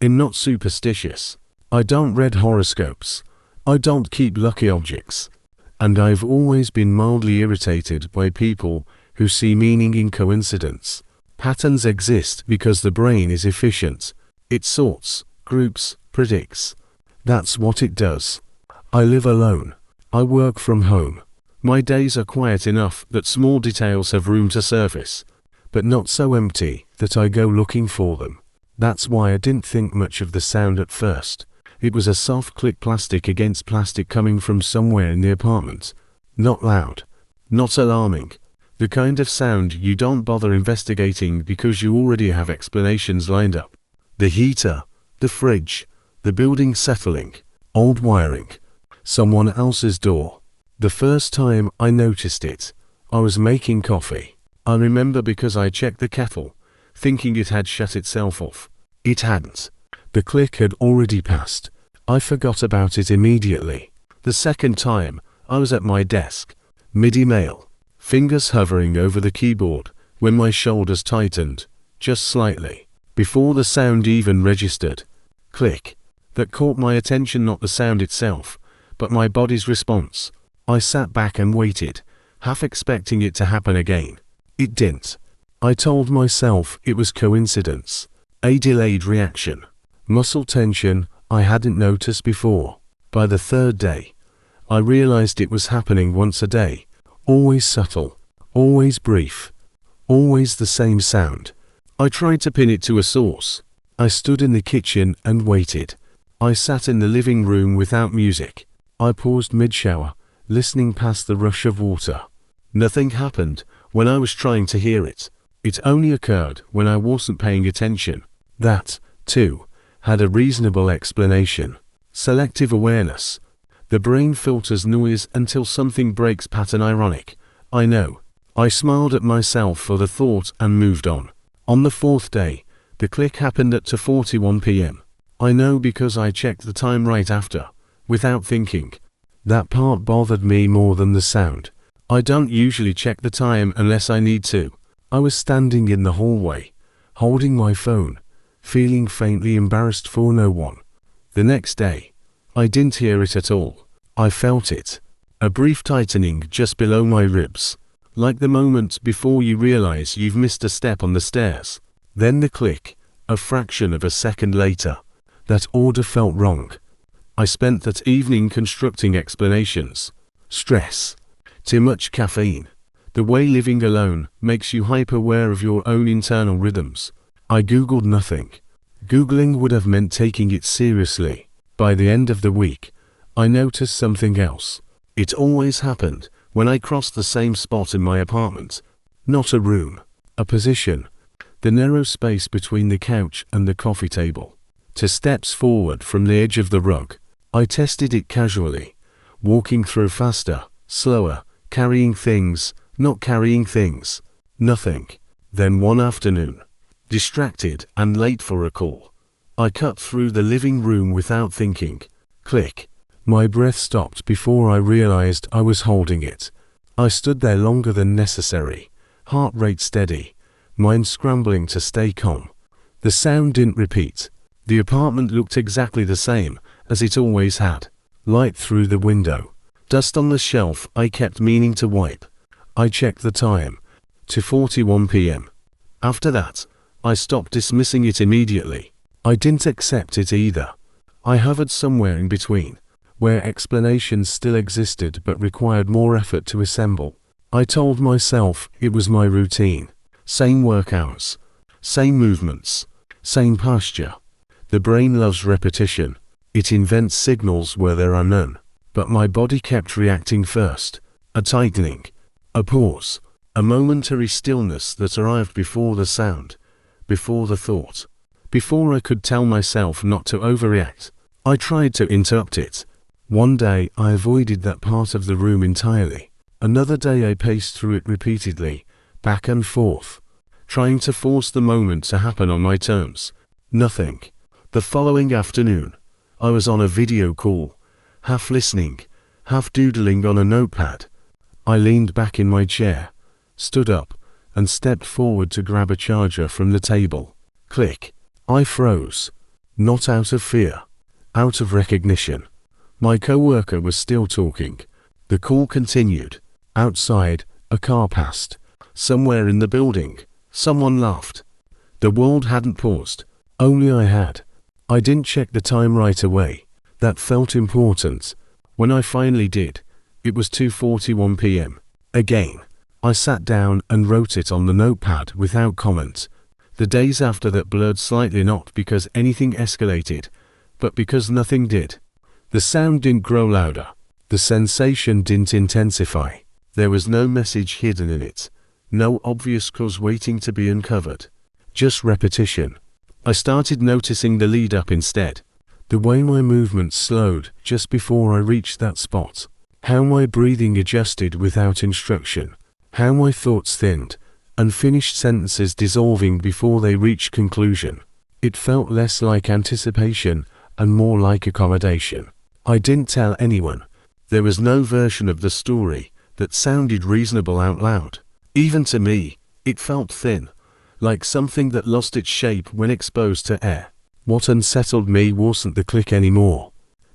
I'm not superstitious. I don't read horoscopes. I don't keep lucky objects. And I've always been mildly irritated by people who see meaning in coincidence. Patterns exist because the brain is efficient. It sorts, groups, predicts. That's what it does. I live alone. I work from home. My days are quiet enough that small details have room to surface, but not so empty that I go looking for them. That's why I didn't think much of the sound at first. It was a soft click, plastic against plastic, coming from somewhere in the apartment. Not loud. Not alarming. The kind of sound you don't bother investigating because you already have explanations lined up. The heater, the fridge, the building settling, old wiring, someone else's door. The first time I noticed it, I was making coffee. I remember because I checked the kettle, thinking it had shut itself off. It hadn't. The click had already passed. I forgot about it immediately. The second time, I was at my desk, mid-email, fingers hovering over the keyboard, when my shoulders tightened, just slightly, before the sound even registered. Click. That caught my attention, not the sound itself, but my body's response. I sat back and waited, half expecting it to happen again. It didn't. I told myself it was coincidence, a delayed reaction, muscle tension I hadn't noticed before. By the third day, I realized it was happening once a day, always subtle, always brief, always the same sound. I tried to pin it to a source. I stood in the kitchen and waited. I sat in the living room without music. I paused mid-shower, listening past the rush of water. Nothing happened when I was trying to hear it. It only occurred when I wasn't paying attention. That, too, had a reasonable explanation. Selective awareness. The brain filters noise until something breaks pattern. Ironic, I know. I smiled at myself for the thought and moved on. On the fourth day, the click happened at 2:41 p.m. I know because I checked the time right after, without thinking. That part bothered me more than the sound. I don't usually check the time unless I need to. I was standing in the hallway, holding my phone, feeling faintly embarrassed for no one. The next day, I didn't hear it at all. I felt it. A brief tightening just below my ribs, like the moment before you realize you've missed a step on the stairs. Then the click, a fraction of a second later. That order felt wrong. I spent that evening constructing explanations. Stress. Too much caffeine. The way living alone makes you hyper-aware of your own internal rhythms. I Googled nothing. Googling would have meant taking it seriously. By the end of the week, I noticed something else. It always happened when I crossed the same spot in my apartment. Not a room. A position. The narrow space between the couch and the coffee table. 2 steps forward from the edge of the rug. I tested it casually, walking through faster, slower, carrying things, not carrying things. Nothing. Then one afternoon, distracted and late for a call, I cut through the living room without thinking. Click. My breath stopped before I realized I was holding it. I stood there longer than necessary, heart rate steady, mind scrambling to stay calm. The sound didn't repeat. The apartment looked exactly the same as it always had. Light through the window. Dust on the shelf I kept meaning to wipe. I checked the time. 2:41 p.m. After that, I stopped dismissing it immediately. I didn't accept it either. I hovered somewhere in between, where explanations still existed but required more effort to assemble. I told myself it was my routine. Same work hours. Same movements. Same posture. The brain loves repetition. It invents signals where there are none. But my body kept reacting first. A tightening. A pause. A momentary stillness that arrived before the sound. Before the thought. Before I could tell myself not to overreact. I tried to interrupt it. One day I avoided that part of the room entirely. Another day I paced through it repeatedly, back and forth, trying to force the moment to happen on my terms. Nothing. The following afternoon, I was on a video call, half listening, half doodling on a notepad. I leaned back in my chair, stood up, and stepped forward to grab a charger from the table. Click. I froze. Not out of fear. Out of recognition. My coworker was still talking. The call continued. Outside, a car passed. Somewhere in the building, someone laughed. The world hadn't paused. Only I had. I didn't check the time right away. That felt important. When I finally did, it was 2:41 p.m. Again, I sat down and wrote it on the notepad without comment. The days after that blurred slightly, not because anything escalated, but because nothing did. The sound didn't grow louder. The sensation didn't intensify. There was no message hidden in it. No obvious cause waiting to be uncovered. Just repetition. I started noticing the lead up instead. The way my movements slowed just before I reached that spot. How my breathing adjusted without instruction. How my thoughts thinned, unfinished sentences dissolving before they reached conclusion. It felt less like anticipation and more like accommodation. I didn't tell anyone. There was no version of the story that sounded reasonable out loud. Even to me, it felt thin, like something that lost its shape when exposed to air. What unsettled me wasn't the click anymore.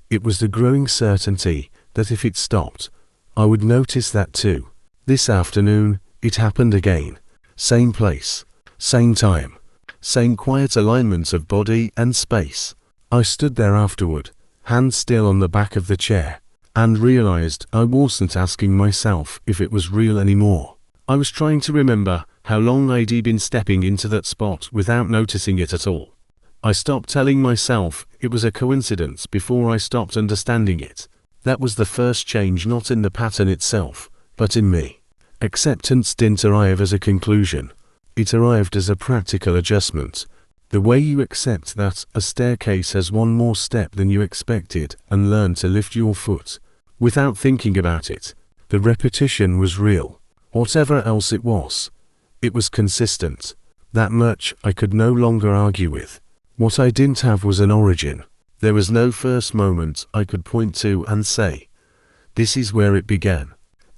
It was the growing certainty that if it stopped, I would notice that too. This afternoon, it happened again. Same place, same time, same quiet alignments of body and space. I stood there afterward, hands still on the back of the chair, and realized I wasn't asking myself if it was real anymore. I was trying to remember how long I'd been stepping into that spot without noticing it at all. I stopped telling myself it was a coincidence before I stopped understanding it. That was the first change, not in the pattern itself, but in me. Acceptance didn't arrive as a conclusion. It arrived as a practical adjustment. The way you accept that a staircase has one more step than you expected and learn to lift your foot without thinking about it. The repetition was real. Whatever else it was consistent. That much I could no longer argue with. What I didn't have was an origin. There was no first moment I could point to and say, this is where it began.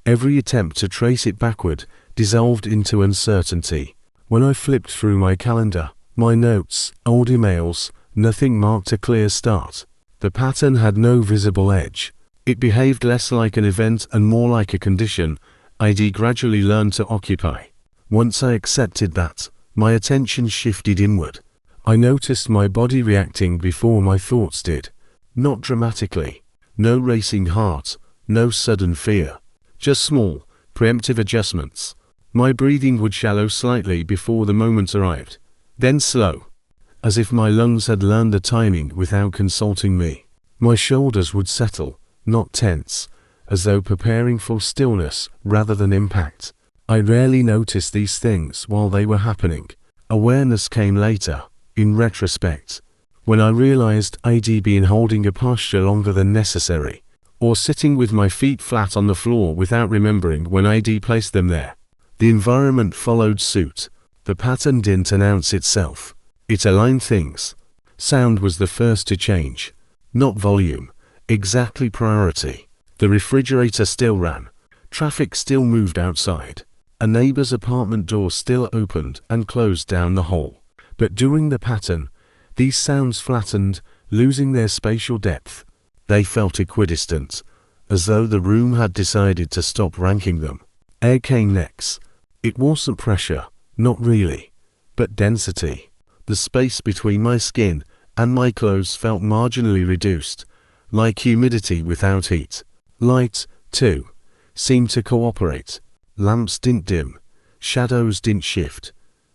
Every attempt to trace it backward dissolved into uncertainty. When I flipped through my calendar, my notes, old emails, nothing marked a clear start. The pattern had no visible edge. It behaved less like an event and more like a condition I'd gradually learned to occupy. Once I accepted that, my attention shifted inward. I noticed my body reacting before my thoughts did. Not dramatically. No racing heart, no sudden fear. Just small, preemptive adjustments. My breathing would shallow slightly before the moment arrived. Then slow, as if my lungs had learned the timing without consulting me. My shoulders would settle, not tense, as though preparing for stillness rather than impact. I rarely noticed these things while they were happening. Awareness came later, in retrospect, when I realized I'd been holding a posture longer than necessary, or sitting with my feet flat on the floor without remembering when I'd placed them there. The environment followed suit. The pattern didn't announce itself. It aligned things. Sound was the first to change. Not volume, exactly priority. The refrigerator still ran. Traffic still moved outside. A neighbor's apartment door still opened and closed down the hall. But during the pattern, these sounds flattened, losing their spatial depth. They felt equidistant, as though the room had decided to stop ranking them. Air came next. It wasn't pressure. Not really, but density. The space between my skin and my clothes felt marginally reduced, like humidity without heat. Light, too, seemed to cooperate. Lamps didn't dim, shadows didn't shift,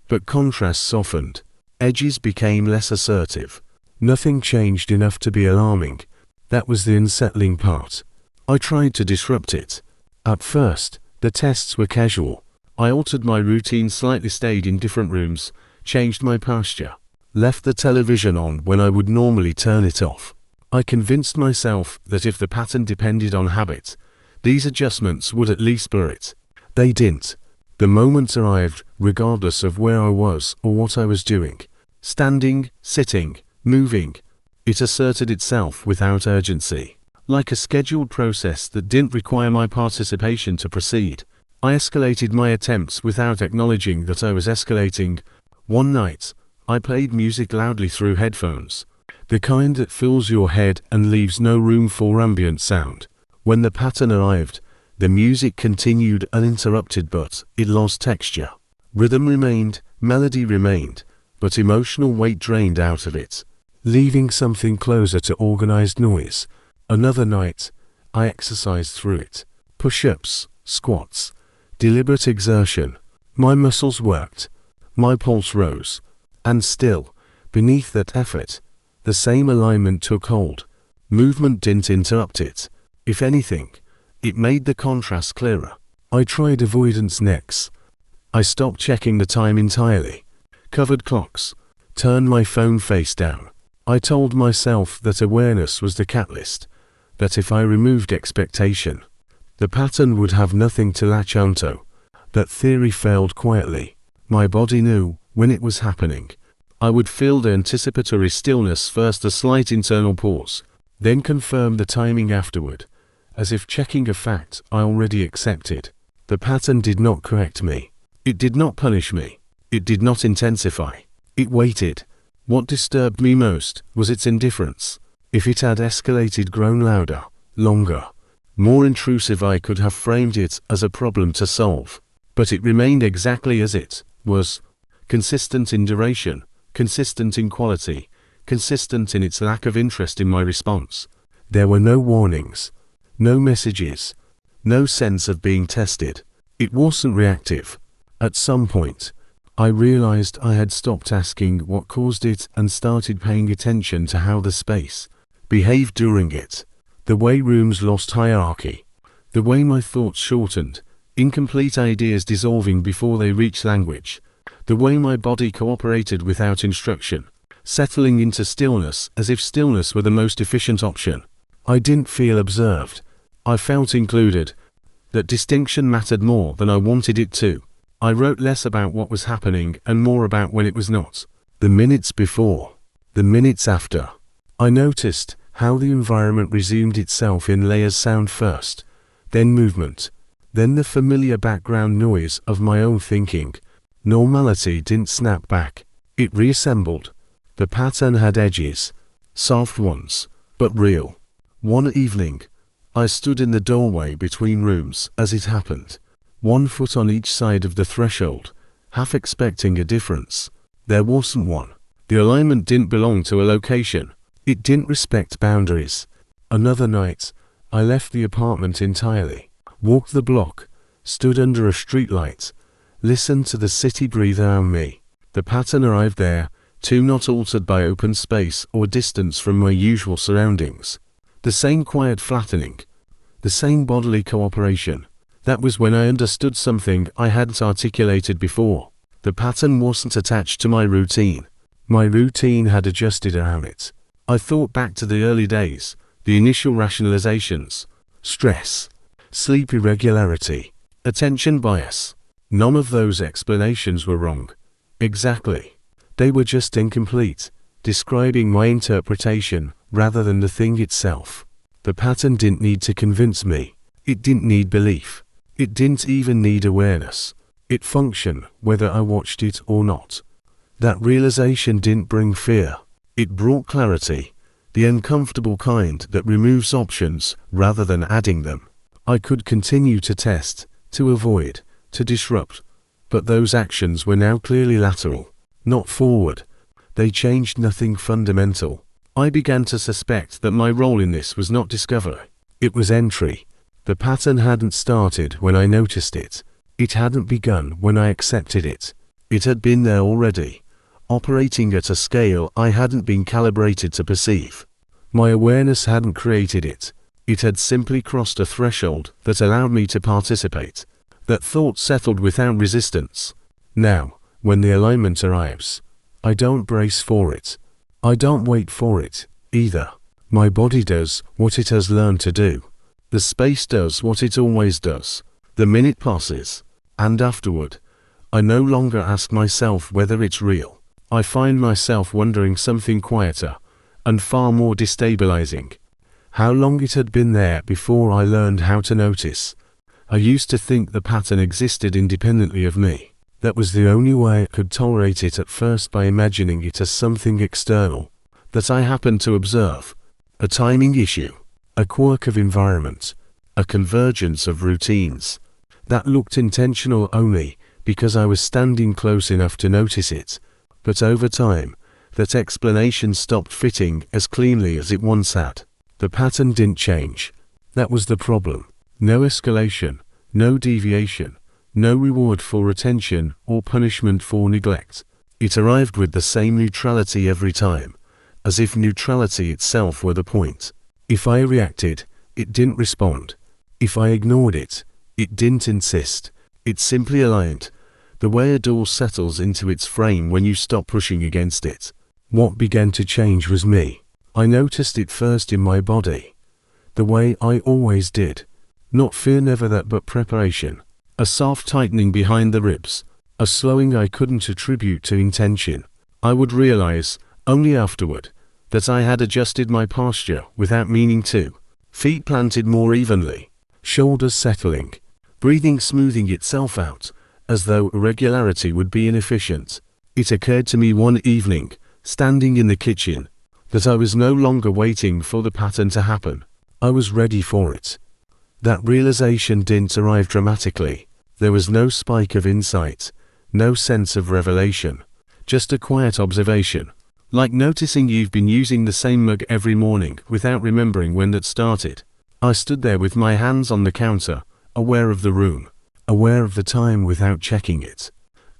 but contrast softened. Edges became less assertive. Nothing changed enough to be alarming. That was the unsettling part. I tried to disrupt it. At first, the tests were casual. I altered my routine slightly, stayed in different rooms, changed my posture, left the television on when I would normally turn it off. I convinced myself that if the pattern depended on habit, these adjustments would at least blur it. They didn't. The moment arrived, regardless of where I was or what I was doing. Standing, sitting, moving. It asserted itself without urgency, like a scheduled process that didn't require my participation to proceed. I escalated my attempts without acknowledging that I was escalating. One night, I played music loudly through headphones. The kind that fills your head and leaves no room for ambient sound. When the pattern arrived, the music continued uninterrupted, but it lost texture. Rhythm remained, melody remained, but emotional weight drained out of it, leaving something closer to organized noise. Another night, I exercised through it. Push-ups, squats, deliberate exertion. My muscles worked, my pulse rose, and still, beneath that effort, the same alignment took hold. Movement didn't interrupt it. If anything, it made the contrast clearer. I tried avoidance next. I stopped checking the time entirely, covered clocks, turned my phone face down. I told myself that awareness was the catalyst, that if I removed expectation, the pattern would have nothing to latch onto. That theory failed quietly. My body knew when it was happening. I would feel the anticipatory stillness first, a slight internal pause, then confirm the timing afterward, as if checking a fact I already accepted. The pattern did not correct me. It did not punish me. It did not intensify. It waited. What disturbed me most was its indifference. If it had escalated, grown louder, longer, more intrusive, I could have framed it as a problem to solve. But it remained exactly as it was, consistent in duration, consistent in quality, consistent in its lack of interest in my response. There were no warnings, no messages, no sense of being tested. It wasn't reactive. At some point, I realized I had stopped asking what caused it and started paying attention to how the space behaved during it. The way rooms lost hierarchy, the way my thoughts shortened, incomplete ideas dissolving before they reached language, the way my body cooperated without instruction, settling into stillness as if stillness were the most efficient option. I didn't feel observed. I felt included. That distinction mattered more than I wanted it to. I wrote less about what was happening and more about when it was not. The minutes before, the minutes after. I noticed how the environment resumed itself in layers: sound first, then movement, then the familiar background noise of my own thinking. Normality didn't snap back. It reassembled. The pattern had edges, soft ones, but real. One evening, I stood in the doorway between rooms as it happened, 1 foot on each side of the threshold, half expecting a difference. There wasn't one. The alignment didn't belong to a location. It didn't respect boundaries. Another night, I left the apartment entirely, walked the block, stood under a streetlight, listened to the city breathe around me. The pattern arrived there, too, not altered by open space or distance from my usual surroundings. The same quiet flattening, the same bodily cooperation. That was when I understood something I hadn't articulated before. The pattern wasn't attached to my routine. My routine had adjusted around it. I thought back to the early days, the initial rationalizations, stress, sleep irregularity, attention bias. None of those explanations were wrong. Exactly. They were just incomplete, describing my interpretation rather than the thing itself. The pattern didn't need to convince me. It didn't need belief. It didn't even need awareness. It functioned whether I watched it or not. That realization didn't bring fear. It brought clarity, the uncomfortable kind that removes options rather than adding them. I could continue to test, to avoid, to disrupt, but those actions were now clearly lateral, not forward. They changed nothing fundamental. I began to suspect that my role in this was not discovery. It was entry. The pattern hadn't started when I noticed it. It hadn't begun when I accepted it. It had been there already, operating at a scale I hadn't been calibrated to perceive. My awareness hadn't created it. It had simply crossed a threshold that allowed me to participate. That thought settled without resistance. Now, when the alignment arrives, I don't brace for it. I don't wait for it, either. My body does what it has learned to do. The space does what it always does. The minute passes, and afterward, I no longer ask myself whether it's real. I find myself wondering something quieter, and far more destabilizing. How long it had been there before I learned how to notice. I used to think the pattern existed independently of me. That was the only way I could tolerate it at first, by imagining it as something external. that I happened to observe, a timing issue, a quirk of environment, a convergence of routines that looked intentional only because I was standing close enough to notice it. But over time, that explanation stopped fitting as cleanly as it once had. The pattern didn't change. That was the problem. No escalation, no deviation, no reward for attention or punishment for neglect. It arrived with the same neutrality every time, as if neutrality itself were the point. If I reacted, it didn't respond. If I ignored it, it didn't insist. It simply aligned, the way a door settles into its frame when you stop pushing against it. What began to change was me. I noticed it first in my body, the way I always did. Not fear, never that, but preparation. A soft tightening behind the ribs, a slowing I couldn't attribute to intention. I would realize, only afterward, that I had adjusted my posture without meaning to. Feet planted more evenly, shoulders settling, breathing smoothing itself out, as though irregularity would be inefficient. It occurred to me one evening, standing in the kitchen, that I was no longer waiting for the pattern to happen. I was ready for it. That realization didn't arrive dramatically. There was no spike of insight, no sense of revelation, just a quiet observation, like noticing you've been using the same mug every morning without remembering when that started. I stood there with my hands on the counter, aware of the room, aware of the time without checking it,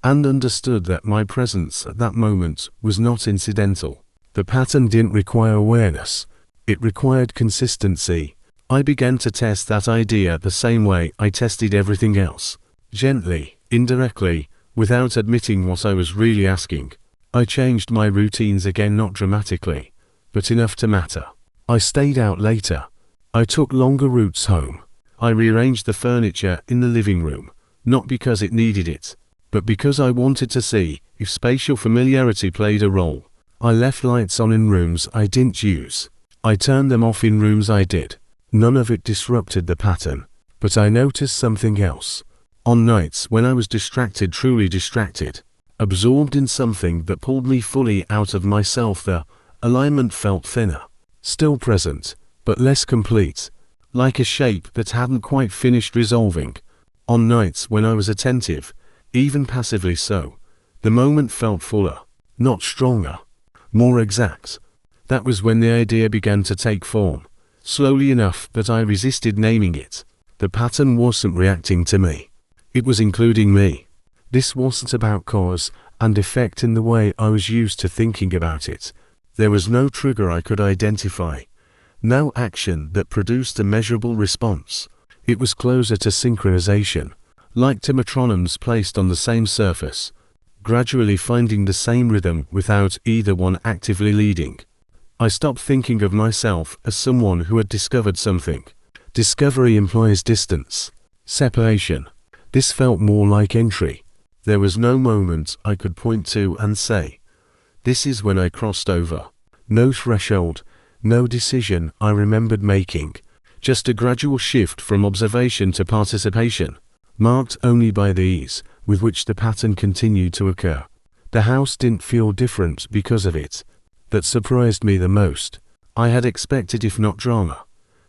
and understood that my presence at that moment was not incidental. The pattern didn't require awareness, it required consistency. I began to test that idea the same way I tested everything else, gently, indirectly, without admitting what I was really asking. I changed my routines again, not dramatically, but enough to matter. I stayed out later. I took longer routes home. I rearranged the furniture in the living room, not because it needed it, but because I wanted to see if spatial familiarity played a role. I left lights on in rooms I didn't use. I turned them off in rooms I did. None of it disrupted the pattern, but I noticed something else. On nights when I was distracted, truly distracted, absorbed in something that pulled me fully out of myself, the alignment felt thinner, still present, but less complete, like a shape that hadn't quite finished resolving. On nights when I was attentive, even passively so, the moment felt fuller, not stronger, more exact. That was when the idea began to take form, slowly enough that I resisted naming it. The pattern wasn't reacting to me. It was including me. This wasn't about cause and effect in the way I was used to thinking about it. There was no trigger I could identify, no action that produced a measurable response. It was closer to synchronization, like two metronomes placed on the same surface, gradually finding the same rhythm without either one actively leading. I stopped thinking of myself as someone who had discovered something. Discovery implies distance, separation. This felt more like entry. There was no moment I could point to and say, "This is when I crossed over." No threshold, no decision I remembered making, just a gradual shift from observation to participation, marked only by the ease with which the pattern continued to occur. The house didn't feel different because of it. That surprised me the most. I had expected, if not drama,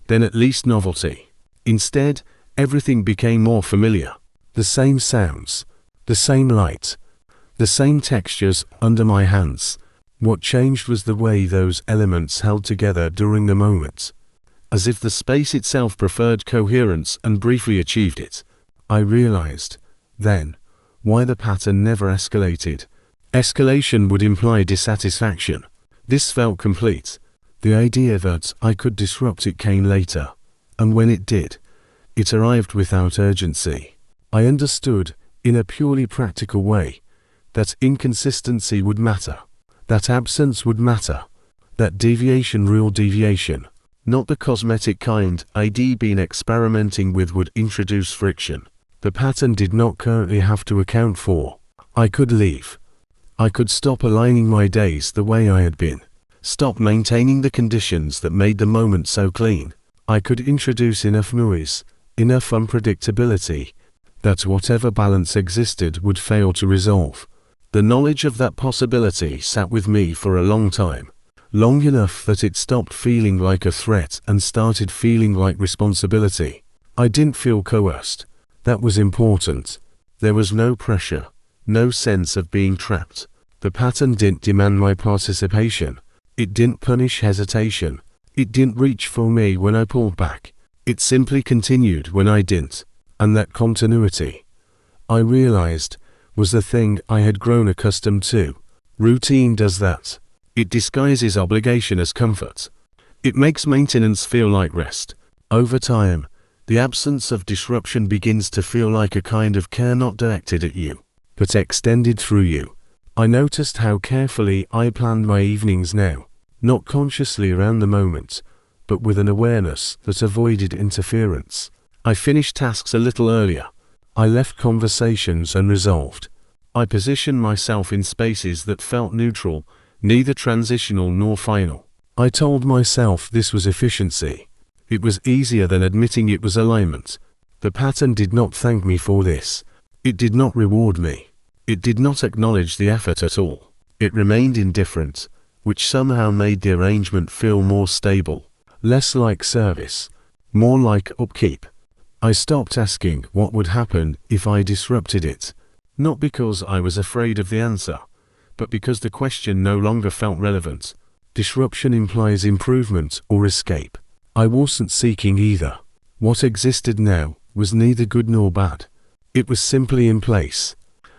then at least novelty. Instead, everything became more familiar. The same sounds, the same light, the same textures under my hands. What changed was the way those elements held together during the moment, as if the space itself preferred coherence and briefly achieved it. I realized, then, why the pattern never escalated. Escalation would imply dissatisfaction. This felt complete. The idea that I could disrupt it came later, and when it did, it arrived without urgency. I understood, in a purely practical way, that inconsistency would matter, that absence would matter, that deviation, real deviation, not the cosmetic kind I'd been experimenting with, would introduce friction. The pattern did not currently have to account for. I could leave. I could stop aligning my days the way I had been, stop maintaining the conditions that made the moment so clean. I could introduce enough noise, enough unpredictability, that whatever balance existed would fail to resolve. The knowledge of that possibility sat with me for a long time, long enough that it stopped feeling like a threat and started feeling like responsibility. I didn't feel coerced. That was important. There was no pressure, no sense of being trapped. The pattern didn't demand my participation. It didn't punish hesitation. It didn't reach for me when I pulled back. It simply continued when I didn't. And that continuity, I realized, was the thing I had grown accustomed to. Routine does that. It disguises obligation as comfort. It makes maintenance feel like rest. Over time, the absence of disruption begins to feel like a kind of care not directed at you, but extended through you. I noticed how carefully I planned my evenings now, not consciously around the moment, but with an awareness that avoided interference. I finished tasks a little earlier. I left conversations unresolved. I positioned myself in spaces that felt neutral, neither transitional nor final. I told myself this was efficiency. It was easier than admitting it was alignment. The pattern did not thank me for this. It did not reward me. It did not acknowledge the effort at all. It remained indifferent, which somehow made the arrangement feel more stable, less like service, more like upkeep. I stopped asking what would happen if I disrupted it, not because I was afraid of the answer, but because the question no longer felt relevant. Disruption implies improvement or escape. I wasn't seeking either. What existed now was neither good nor bad. It was simply in place,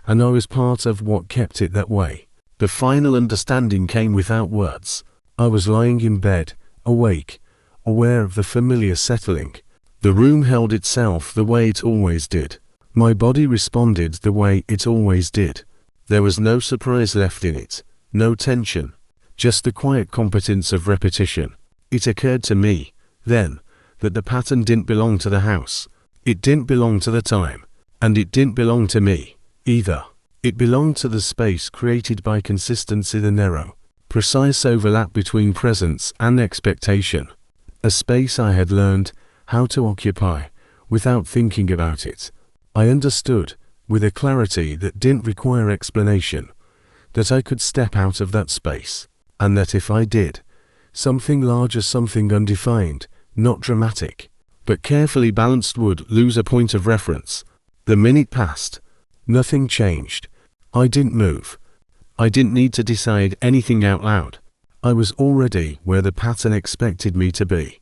and I was part of what kept it that way. The final understanding came without words. I was lying in bed, awake, aware of the familiar settling. The room held itself the way it always did. My body responded the way it always did. There was no surprise left in it, no tension, just the quiet competence of repetition. It occurred to me, then, that the pattern didn't belong to the house. It didn't belong to the time. And it didn't belong to me, either. It belonged to the space created by consistency, the narrow, precise overlap between presence and expectation. A space I had learned how to occupy without thinking about it. I understood, with a clarity that didn't require explanation, that I could step out of that space, and that if I did, something larger, something undefined, not dramatic, but carefully balanced, would lose a point of reference. The minute passed. Nothing changed. I didn't move. I didn't need to decide anything out loud. I was already where the pattern expected me to be.